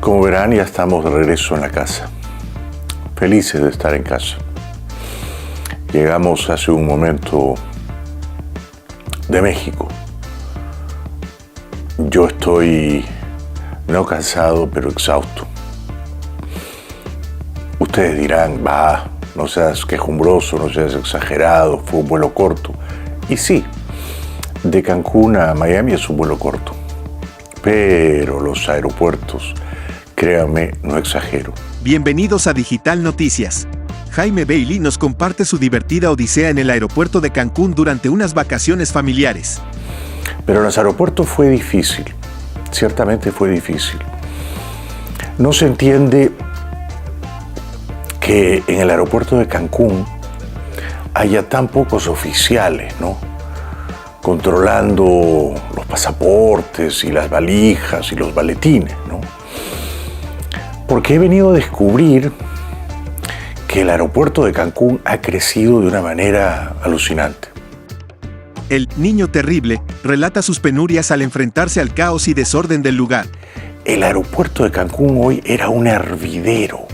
Como verán, ya estamos de regreso en la casa. Felices de estar en casa. Llegamos hace un momento de México. Yo estoy no cansado, pero exhausto. Ustedes dirán, no seas quejumbroso, no seas exagerado, fue un vuelo corto. Y sí, de Cancún a Miami es un vuelo corto. Pero los aeropuertos, créanme, no exagero. Bienvenidos a Digital Noticias. Jaime Bailey nos comparte su divertida odisea en el aeropuerto de Cancún durante unas vacaciones familiares. Pero en los aeropuertos fue difícil, ciertamente fue difícil. No se entiende que en el aeropuerto de Cancún haya tan pocos oficiales, ¿no? Controlando los pasaportes y las valijas y los maletines, ¿no? Porque he venido a descubrir que el aeropuerto de Cancún ha crecido de una manera alucinante. El niño terrible relata sus penurias al enfrentarse al caos y desorden del lugar. El aeropuerto de Cancún hoy era un hervidero.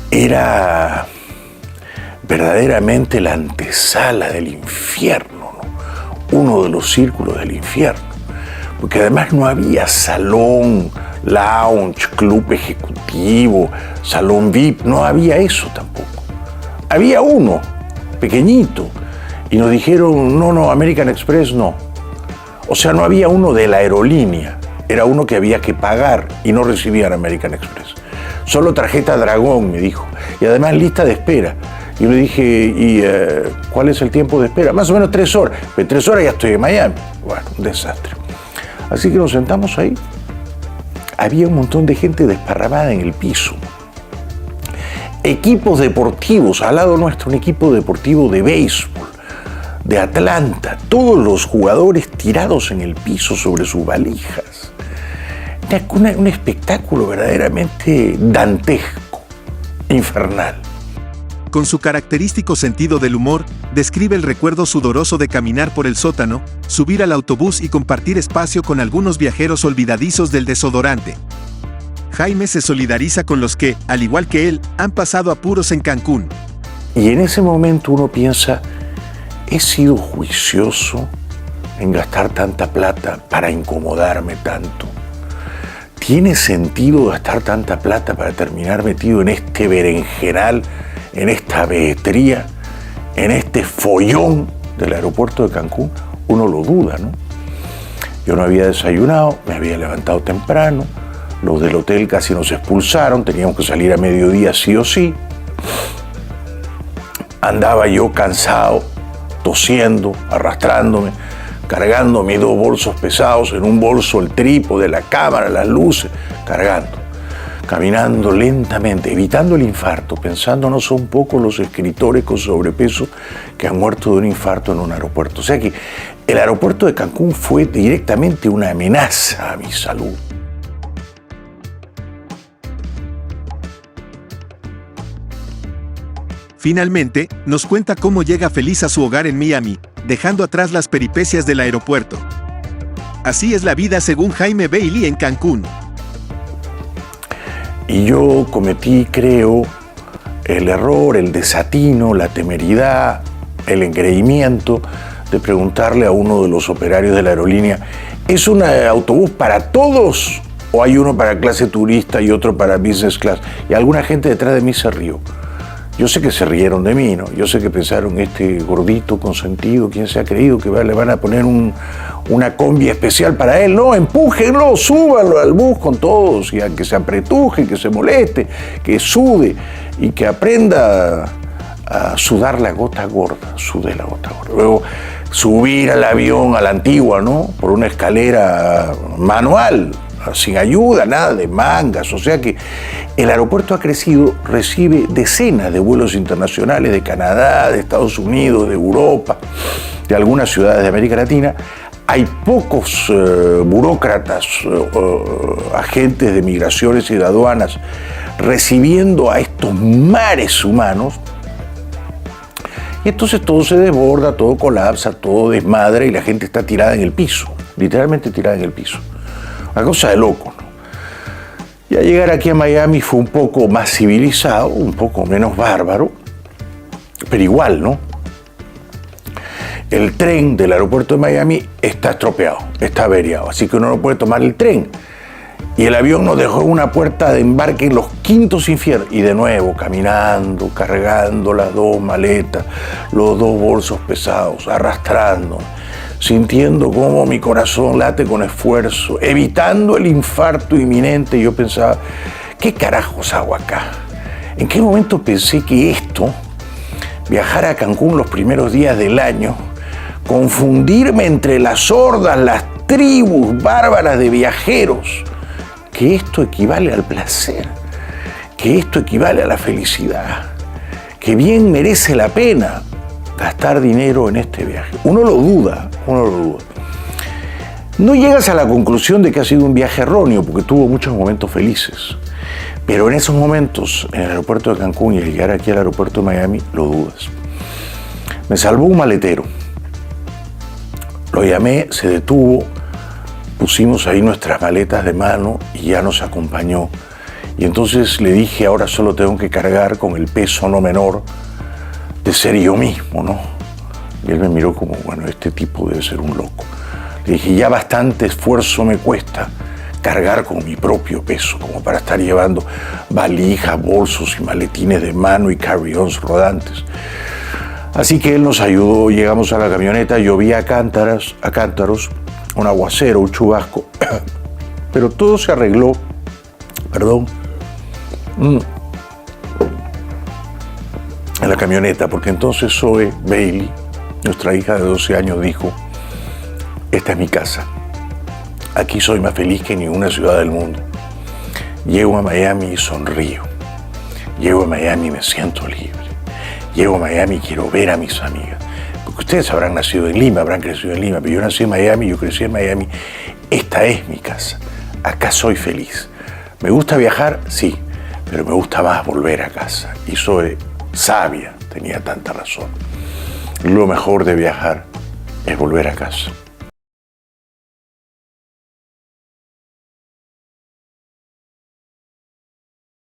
Era verdaderamente la antesala del infierno, ¿no? Uno de los círculos del infierno. Porque además no había salón, lounge, club ejecutivo, salón VIP, no había eso tampoco. Había uno, pequeñito, y nos dijeron, no, American Express no. O sea, no había uno de la aerolínea, era uno que había que pagar y no recibían American Express. Solo tarjeta Dragón, me dijo, y además lista de espera. Y le dije, ¿cuál es el tiempo de espera? Más o menos 3 horas. En 3 horas ya estoy en Miami. Bueno, un desastre. Así que nos sentamos ahí. Había un montón de gente desparramada en el piso. Equipos deportivos, al lado nuestro, un equipo deportivo de béisbol, de Atlanta. Todos los jugadores tirados en el piso sobre sus valijas. Un espectáculo verdaderamente dantesco, infernal. Con su característico sentido del humor, describe el recuerdo sudoroso de caminar por el sótano, subir al autobús y compartir espacio con algunos viajeros olvidadizos del desodorante. Jaime se solidariza con los que, al igual que él, han pasado apuros en Cancún. Y en ese momento uno piensa, ¿he sido juicioso en gastar tanta plata para incomodarme tanto? ¿Tiene sentido gastar tanta plata para terminar metido en este berenjenal, en esta behetría, en este follón del aeropuerto de Cancún? Uno lo duda, ¿no? Yo no había desayunado, me había levantado temprano, los del hotel casi nos expulsaron, teníamos que salir a mediodía sí o sí. Andaba yo cansado, tosiendo, arrastrándome, cargando mis 2 bolsos pesados, en un bolso el trípode, la cámara, las luces, cargando. Caminando lentamente, evitando el infarto, pensando no son pocos los escritores con sobrepeso que han muerto de un infarto en un aeropuerto. O sea que el aeropuerto de Cancún fue directamente una amenaza a mi salud. Finalmente, nos cuenta cómo llega feliz a su hogar en Miami, dejando atrás las peripecias del aeropuerto. Así es la vida según Jaime Bailey en Cancún. Y yo cometí, creo, el error, el desatino, la temeridad, el engreimiento de preguntarle a uno de los operarios de la aerolínea, ¿es un autobús para todos o hay uno para clase turista y otro para business class? Y alguna gente detrás de mí se rió. Yo sé que se rieron de mí, ¿no? Yo sé que pensaron, este gordito consentido, ¿quién se ha creído que le van a poner una combi especial para él? No, empújenlo, súbanlo al bus con todos, y a que se apretuje, que se moleste, que sude y que aprenda a sudar la gota gorda, sude la gota gorda. Luego subir al avión a la antigua, ¿no? Por una escalera manual, sin ayuda, nada de mangas. O sea que el aeropuerto ha crecido, recibe decenas de vuelos internacionales de Canadá, de Estados Unidos, de Europa, de algunas ciudades de América Latina. Hay pocos burócratas, agentes de migraciones y de aduanas recibiendo a estos mares humanos. Y entonces todo se desborda, todo colapsa, todo desmadra y la gente está tirada en el piso, literalmente tirada en el piso. Una cosa de loco, ¿no? Ya llegar aquí a Miami fue un poco más civilizado, un poco menos bárbaro, pero igual, ¿no? El tren del aeropuerto de Miami está estropeado, está averiado, así que uno no puede tomar el tren. Y el avión nos dejó en una puerta de embarque en los quintos infiernos. Y de nuevo, caminando, cargando las 2 maletas, los 2 bolsos pesados, arrastrando, sintiendo cómo mi corazón late con esfuerzo, evitando el infarto inminente. Y yo pensaba, ¿qué carajos hago acá? ¿En qué momento pensé que esto, viajar a Cancún los primeros días del año, confundirme entre las hordas, las tribus bárbaras de viajeros, que esto equivale al placer, que esto equivale a la felicidad, que bien merece la pena gastar dinero en este viaje? Uno lo duda. No llegas a la conclusión de que ha sido un viaje erróneo, porque tuvo muchos momentos felices, pero en esos momentos, en el aeropuerto de Cancún y al llegar aquí al aeropuerto de Miami, lo dudas. Me salvó un maletero. Lo llamé, se detuvo, pusimos ahí nuestras maletas de mano y ya nos acompañó. Y entonces le dije, ahora solo tengo que cargar con el peso no menor de ser yo mismo, ¿no? Y él me miró como, bueno, este tipo debe ser un loco. Le dije, ya bastante esfuerzo me cuesta cargar con mi propio peso, como para estar llevando valijas, bolsos y maletines de mano y carry-ons rodantes. Así que él nos ayudó, llegamos a la camioneta, llovía a cántaros, un aguacero, un chubasco, pero todo se arregló, en la camioneta, porque entonces Zoe Bailey, nuestra hija de 12 años, dijo, esta es mi casa, aquí soy más feliz que en ninguna ciudad del mundo. Llego a Miami y sonrío, llego a Miami y me siento libre. Llego a Miami y quiero ver a mis amigas. Porque ustedes habrán nacido en Lima, habrán crecido en Lima, pero yo nací en Miami, yo crecí en Miami. Esta es mi casa. Acá soy feliz. ¿Me gusta viajar? Sí, pero me gusta más volver a casa. Y soy sabia, tenía tanta razón. Lo mejor de viajar es volver a casa.